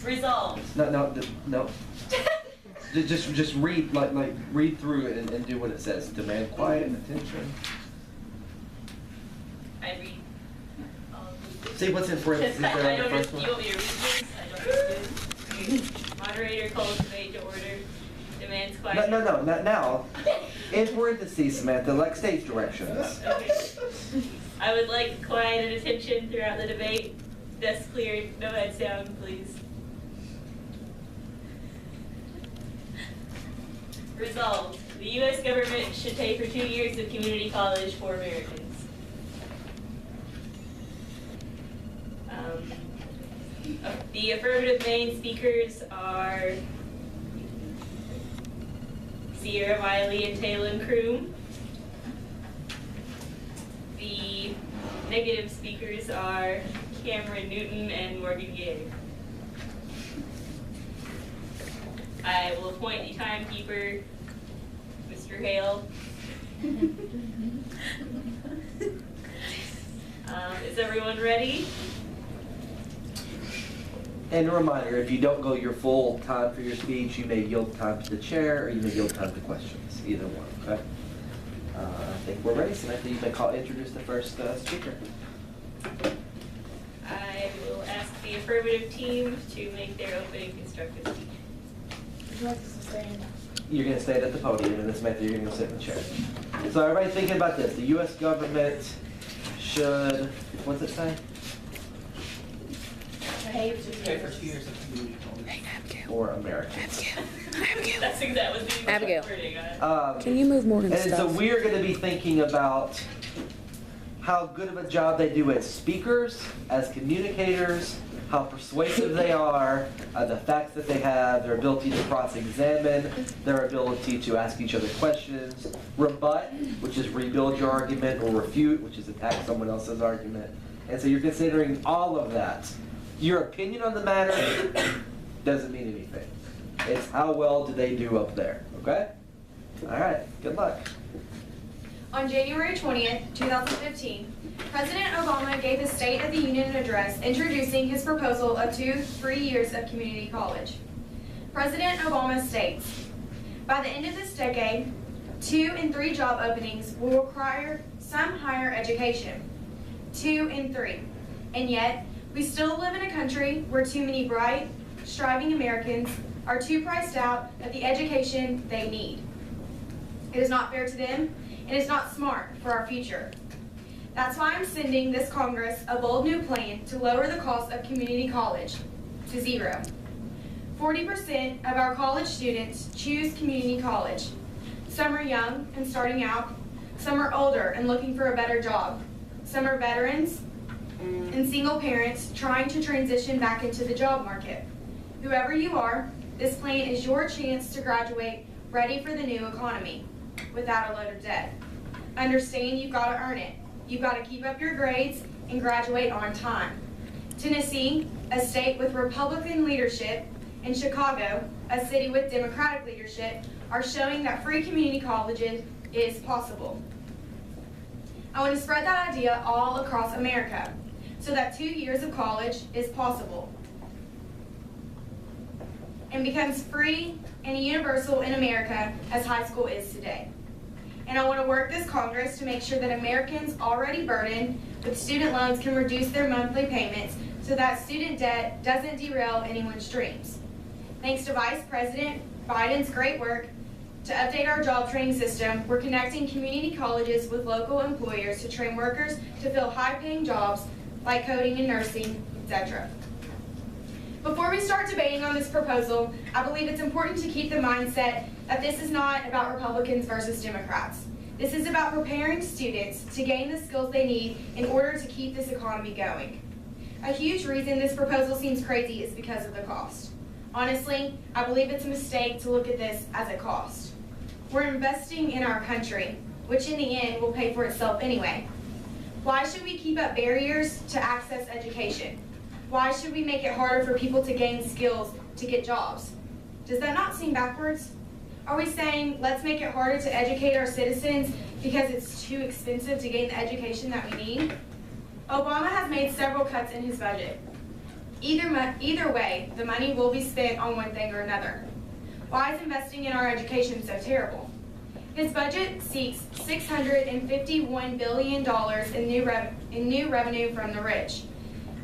Resolved. No. just read, read through it and do what it says. Demand quiet and attention. I read all of these. See what's in parentheses there on I the don't first know, one? you want me to read this? I don't know. Moderator calls debate to order. Demands quiet. No, not now. In parentheses, Samantha, like stage directions. Okay. I would like quiet and attention throughout the debate. Desk cleared, no head sound, please. Resolved. The U.S. government should pay for 2 years of community college for Americans. The affirmative main speakers are Sierra Miley and Taylor Kroom. The negative speakers are Cameron Newton and Morgan Gay. I will appoint the timekeeper, Mr. Hale. Is everyone ready? And a reminder, if you don't go your full time for your speech, you may yield time to the chair or you may yield time to questions, either one, okay? I think we're ready, Samantha. You may introduce the first speaker. I will ask the affirmative team to make their opening constructive speech. Would you like us to stand? You're going to stand at the podium, and Samantha, you're going to sit in the chair. So everybody thinking about this. The U.S. government should, what's it say? Pay for 2 years of community college. For Americans. That's that was the Abigail. wording. Can you move Morgan's And so stuff? we're going to be thinking about how good of a job they do as speakers, as communicators, how persuasive they are, the facts that they have, their ability to cross-examine, their ability to ask each other questions, rebut, which is rebuild your argument, or refute, which is attack someone else's argument. And so you're considering all of that. Your opinion on the matter doesn't mean anything. It's how well do they do up there, okay? All right, good luck. On January 20th, 2015, President Obama gave his State of the Union address introducing his proposal of 3 years of community college. President Obama states, by the end of this decade, 2 in 3 job openings will require some higher education. 2 in 3. And yet, we still live in a country where too many bright, striving Americans are too priced out of the education they need. It is not fair to them, and it's not smart for our future. That's why I'm sending this Congress a bold new plan to lower the cost of community college to 0. 40% of our college students choose community college. Some are young and starting out. Some are older and looking for a better job. Some are veterans and single parents trying to transition back into the job market. Whoever you are, this plan is your chance to graduate ready for the new economy without a load of debt. Understand you've got to earn it. You've got to keep up your grades and graduate on time. Tennessee, a state with Republican leadership, and Chicago, a city with Democratic leadership, are showing that free community colleges is possible. I want to spread that idea all across America so that 2 years of college is possible and becomes free and universal in America as high school is today. And I want to work this Congress to make sure that Americans already burdened with student loans can reduce their monthly payments so that student debt doesn't derail anyone's dreams. Thanks to Vice President Biden's great work to update our job training system, we're connecting community colleges with local employers to train workers to fill high-paying jobs like coding and nursing, etc. Before we start debating on this proposal, I believe it's important to keep the mindset that this is not about Republicans versus Democrats. This is about preparing students to gain the skills they need in order to keep this economy going. A huge reason this proposal seems crazy is because of the cost. Honestly, I believe it's a mistake to look at this as a cost. We're investing in our country, which in the end will pay for itself anyway. Why should we keep up barriers to access education? Why should we make it harder for people to gain skills to get jobs? Does that not seem backwards? Are we saying, let's make it harder to educate our citizens because it's too expensive to gain the education that we need? Obama has made several cuts in his budget. Either way, the money will be spent on one thing or another. Why is investing in our education so terrible? His budget seeks $651 billion in new revenue from the rich.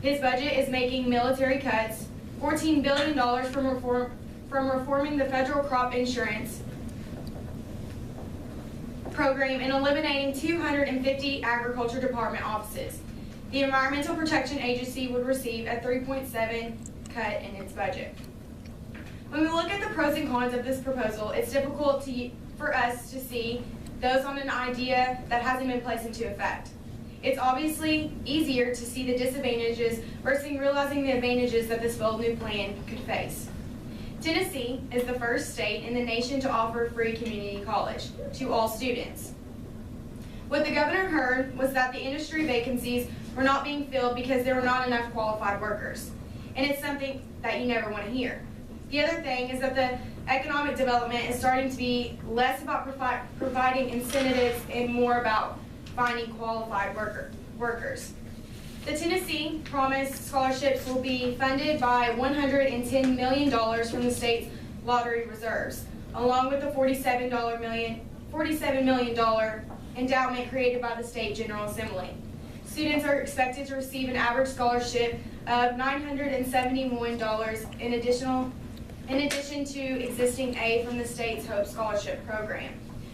His budget is making military cuts, $14 billion from reforming the federal crop insurance program and eliminating 250 agriculture department offices. The Environmental Protection Agency would receive a 3.7% cut in its budget. When we look at the pros and cons of this proposal, it's difficult for us to see those on an idea that hasn't been placed into effect. It's obviously easier to see the disadvantages versus realizing the advantages that this bold new plan could face. Tennessee is the first state in the nation to offer free community college to all students. What the governor heard was that the industry vacancies were not being filled because there were not enough qualified workers. And it's something that you never want to hear. The other thing is that the economic development is starting to be less about providing incentives and more about finding qualified workers. The Tennessee Promise scholarships will be funded by $110 million from the state's lottery reserves, along with the $47 million endowment created by the State General Assembly. Students are expected to receive an average scholarship of $971 in addition to existing aid from the state's Hope Scholarship Program.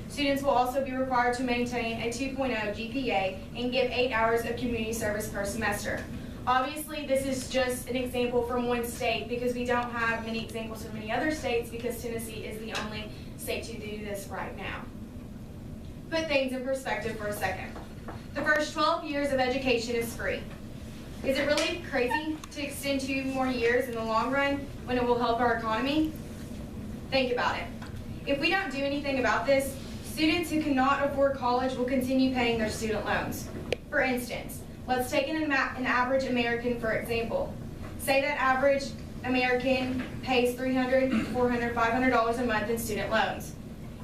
Students will also be required to maintain a 2.0 GPA and give 8 hours of community service per semester. Obviously, this is just an example from one state because we don't have many examples from many other states because Tennessee is the only state to do this right now. Put things in perspective for a second. The first 12 years of education is free. Is it really crazy to extend 2 more years in the long run when it will help our economy? Think about it. If we don't do anything about this, students who cannot afford college will continue paying their student loans. For instance, let's take an average American for example. Say that average American pays $300, $400, $500 a month in student loans.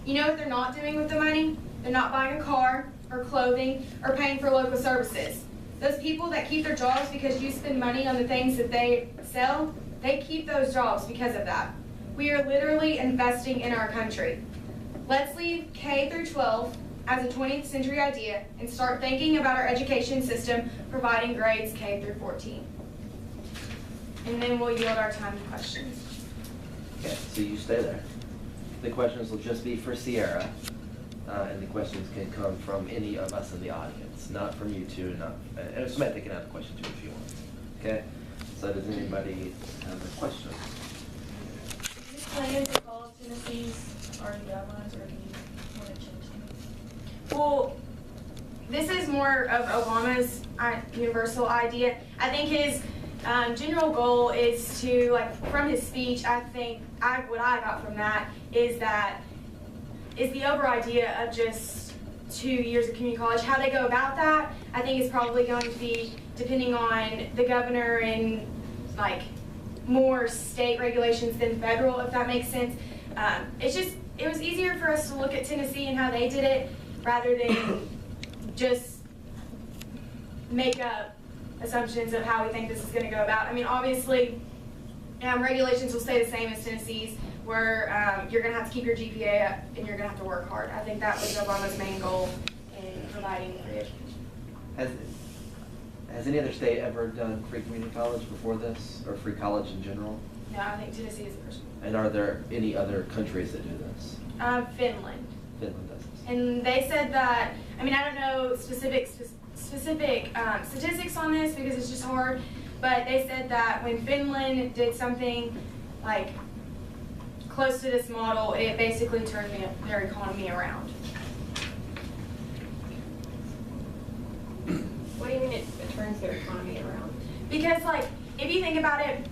You know what they're not doing with the money? They're not buying a car or clothing or paying for local services. Those people that keep their jobs because you spend money on the things that they sell, they keep those jobs because of that. We are literally investing in our country. Let's leave K through 12 as a 20th century idea and start thinking about our education system providing grades K through 14. And then we'll yield our time to questions. Okay, so you stay there. The questions will just be for Sierra, and the questions can come from any of us in the audience, not from you two, and Samantha can have a question too if you want. Okay, so does anybody have a question? Do you plan to follow Tennessee's already guidelines, or do you want to change them? Well, this is more of Obama's universal idea. I think his general goal is to, from his speech, what I got from that is the over idea of just 2 years of community college. How they go about that, I think is probably going to be depending on the governor and more state regulations than federal, if that makes sense. It was easier for us to look at Tennessee and how they did it rather than just make up assumptions of how we think this is going to go about. I mean, obviously, regulations will stay the same as Tennessee's, where you're going to have to keep your GPA up and you're going to have to work hard. I think that was Obama's main goal in providing free education. Has any other state ever done free community college before this, or free college in general? No, I think Tennessee is the first one. And are there any other countries that do this? Finland. Finland does this. And they said that, I don't know specific statistics on this because it's just hard, but they said that when Finland did something close to this model, it basically turned their economy around. What do you mean it turns their economy around? Because if you think about it,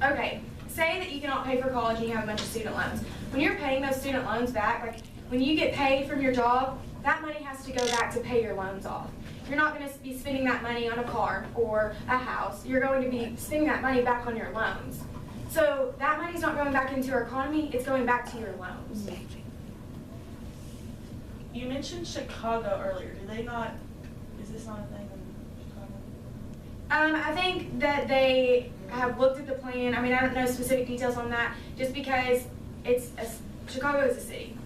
okay, say that you cannot pay for college and you have a bunch of student loans. When you're paying those student loans back, when you get paid from your job, that money has to go back to pay your loans off. You're not going to be spending that money on a car or a house. You're going to be spending that money back on your loans. So that money's not going back into our economy, it's going back to your loans. You mentioned Chicago earlier. Is this not a thing in Chicago? I think that they have looked at the plan. I mean, I don't know specific details on that, just because Chicago is a city.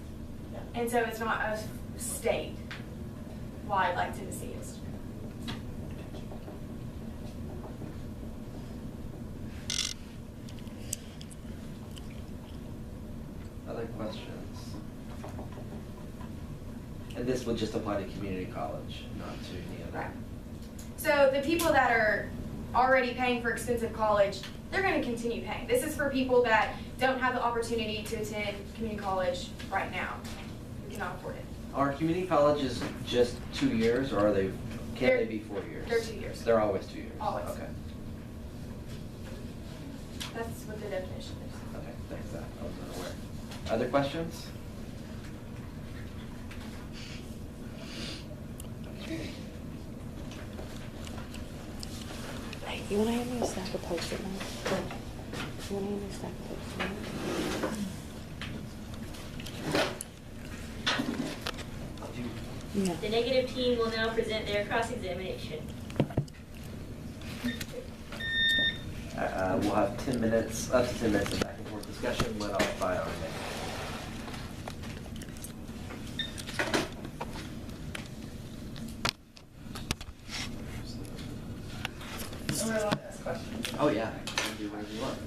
And so it's not a state wide like Tennessee is. Other questions? And this would just apply to community college, not to any other. Right. So the people that are already paying for expensive college, they're going to continue paying. This is for people that don't have the opportunity to attend community college right now. We cannot afford it. Are community colleges just 2 years, or are they, can they be 4 years? They're 2 years. They're always 2 years? Always. Okay, That's what the definition is. okay, thanks, that, I was not aware. Other questions? Hey, you wanna hand me a stack of Post-it notes? You wanna hand me a stack of Post-it notes? No. The negative team will now present their cross-examination. We'll have 10 minutes, up to 10 minutes of back and forth discussion, led off by our mayor. Am I allowed to ask questions? Oh, yeah, you can do whatever you want.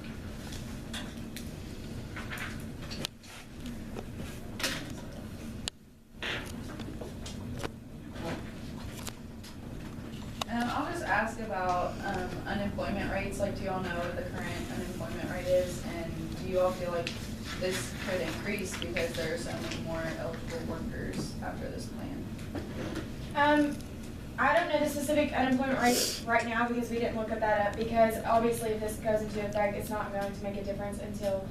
I'll just ask about unemployment rates. Like, do y'all know what the current unemployment rate is? And do you all feel like this could increase because there are so many more eligible workers after this plan? I don't know the specific unemployment rate right now because we didn't look at that up, because obviously if this goes into effect, it's not going to make a difference until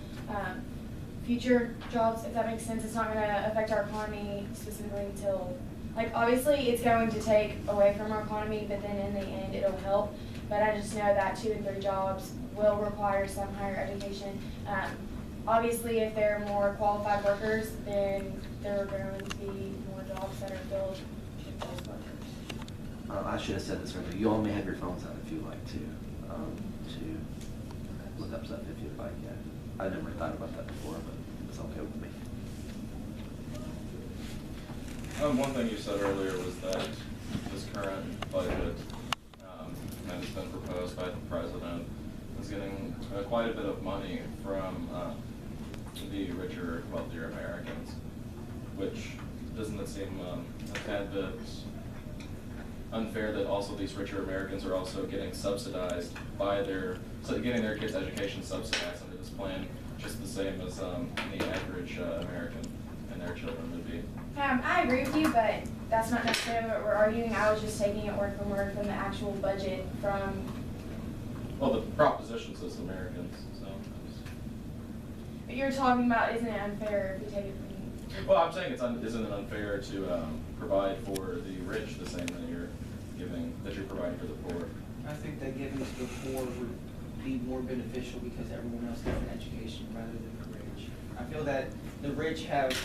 future jobs, if that makes sense. It's not going to affect our economy specifically until, like, obviously it's going to take away from our economy, but then in the end it'll help. But I just know that 2 and 3 jobs will require some higher education. Obviously if there are more qualified workers, then there are going to be more jobs that are filled with those workers. I should have said this earlier, you all may have your phones out if you like to look up stuff if you'd like, yeah. I never thought about that before, but it's okay with me. One thing you said earlier was that this current budget that has been proposed by the president is getting quite a bit of money from the richer, wealthier Americans, which doesn't it seem a tad bit unfair that also these richer Americans are also getting subsidized by getting their kids' education subsidized under this plan, just the same as the average American and their children would be. I agree with you, but that's not necessarily what we're arguing. I was just taking it word from the actual budget from. Well, the proposition says Americans, so. But you're talking about, isn't it unfair if we take it from? Well, I'm saying isn't it unfair to provide for the rich the same that you're providing for the poor? I think that giving to the poor would be more beneficial because everyone else has an education rather than the rich. I feel that the rich have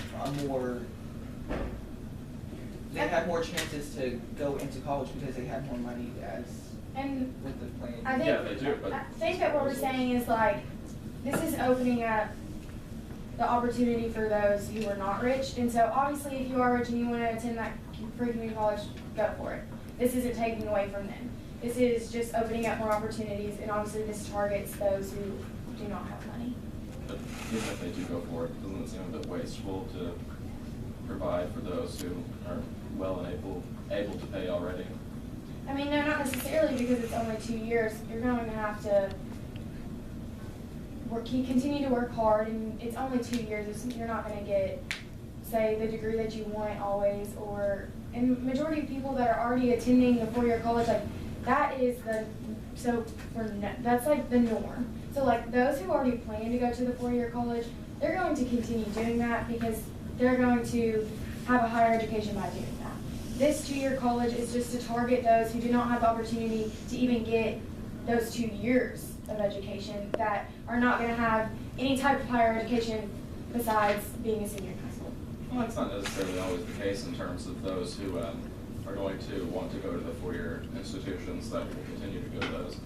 they have more chances to go into college because they have more money And with the plan. I think, Yeah, they do, but- I think that what we're saying is like, this is opening up the opportunity for those who are not rich. And so obviously if you are rich and you want to attend that free community college, go for it. This isn't taking away from them. This is just opening up more opportunities, and obviously this targets those who do not have money. But even if they do go for it, doesn't it seem a bit wasteful to provide for those who are well and able to pay already? I mean, no, not necessarily, because it's only 2 years. You're going to have to continue to work hard, and it's only 2 years. You're not going to get, say, the degree that you want always, and majority of people that are already attending the 4-year college, like, that is that's like the norm. So like those who already plan to go to the 4-year college, they're going to continue doing that because they're going to have a higher education by doing that. This 2-year college is just to target those who do not have the opportunity to even get those 2 years of education, that are not going to have any type of higher education besides being a senior in high school. Well, that's not necessarily always the case in terms of those who are going to want to go to the four-year institutions that will continue to go to those.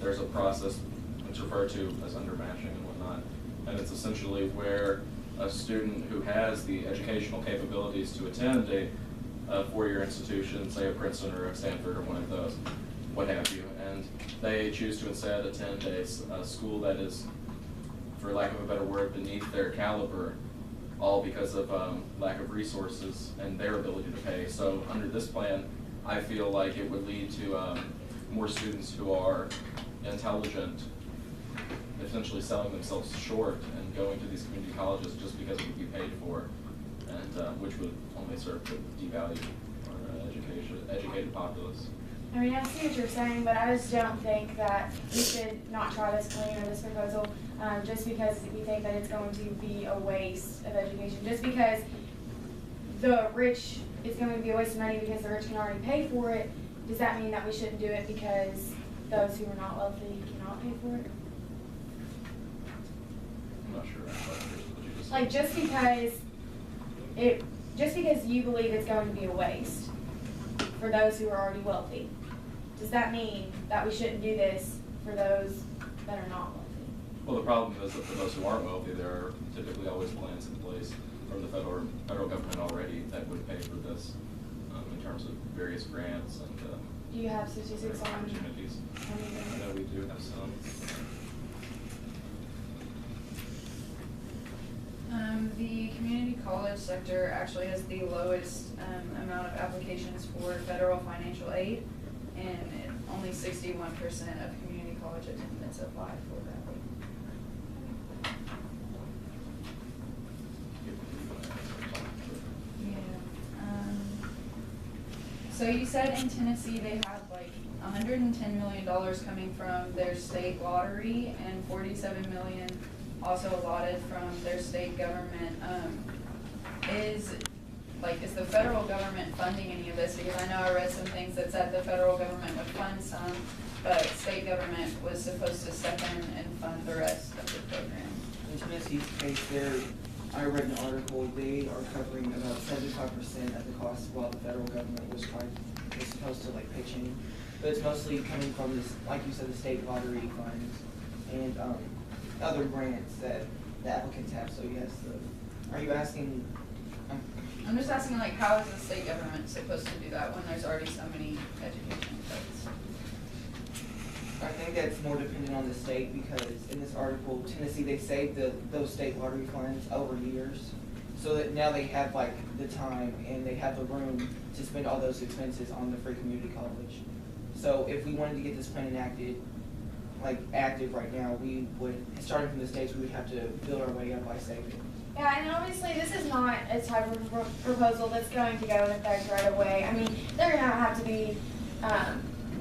There's a process that's referred to as undermatching and whatnot, and it's essentially where a student who has the educational capabilities to attend a four-year institution, say a Princeton or a Stanford or one of those, what have you, and they choose to instead attend a school that is, for lack of a better word, beneath their caliber, all because of lack of resources and their ability to pay. So under this plan, I feel like it would lead to more students who are intelligent, essentially selling themselves short and going to these community colleges just because it would be paid for, and which would only serve to devalue our educated populace. I mean, I see what you're saying, but I just don't think that we should not try this plan or this proposal just because we think that it's going to be a waste of education. Just because the rich is going to be a waste of money because the rich can already pay for it, does that mean that we shouldn't do it because those who are not wealthy cannot pay for it? I'm not sure what you just said. Like, just because you believe it's going to be a waste for those who are already wealthy, does that mean that we shouldn't do this for those that are not wealthy? Well, the problem is that for those who aren't wealthy, there are typically always plans in place from the federal government already that would pay for this in terms of various grants and Do you have statistics on opportunities. I know we do have some. The community college sector actually has the lowest amount of applications for federal financial aid, and only 61% of community college attendants apply for that. So you said in Tennessee they have like $110 million coming from their state lottery and $47 million also allotted from their state government. Is the federal government funding any of this? Because I know I read some things that said the federal government would fund some, but state government was supposed to step in and fund the rest of the program. In Tennessee's case, I read an article, they are covering about 75% of the cost while the federal government was supposed to like pitch in. But it's mostly coming from this, like you said, the state lottery funds and other grants that the applicants have. So yes, are you asking? I'm just asking, like, how is the state government supposed to do that when there's already so many education cuts? I think that's more dependent on the state because in this article, Tennessee, they saved those state lottery funds over years. So that now they have like the time and they have the room to spend all those expenses on the free community college. So if we wanted to get this plan enacted, like active right now, we would, starting from the states, we would have to build our way up by saving. Yeah, and obviously this is not a type of proposal that's going to go in effect right away. I mean, there are going to have to be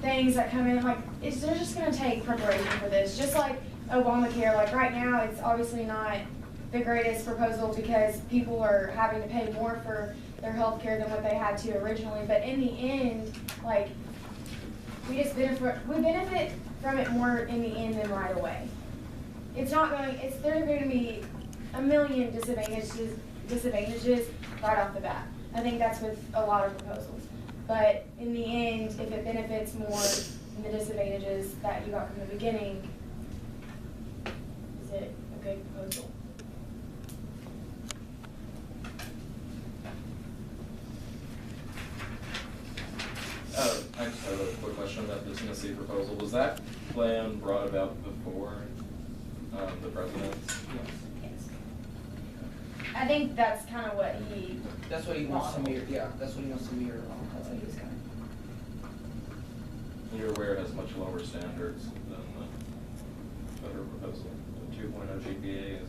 things that come in, like, they're just going to take preparation for this. Just like Obamacare, like right now it's obviously not the greatest proposal because people are having to pay more for their health care than what they had to originally. But in the end, like, we benefit from it more in the end than right away. There's going to be a million disadvantages right off the bat. I think that's with a lot of proposals. But in the end, if it benefits more than the disadvantages that you got from the beginning, is it a good proposal? I just have a quick question about the Tennessee proposal. Was that plan brought about before the president? Yes. I think that's kind of what he. That's what he wants to mirror. Yeah, that's what he wants to mirror. That's what he's got. You're aware it has much lower standards than the federal proposal. The 2.0 GPA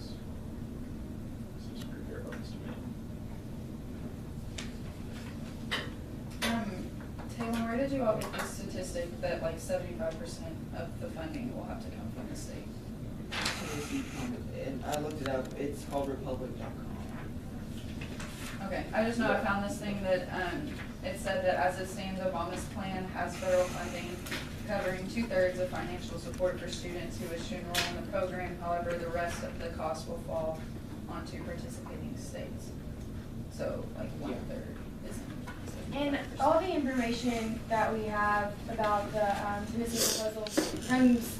seems pretty bare bones to me. Taylor, where did you all get the statistic that like 75% of the funding will have to come from the state? And I looked it up. It's called Republic.com. Okay, I just know I found this thing that it said that as it stands, Obama's plan has federal funding covering 2/3 of financial support for students who wish to enroll in the program. However, the rest of the cost will fall onto participating states. So like 1/3 isn't. And all the information that we have about the Tennessee proposal comes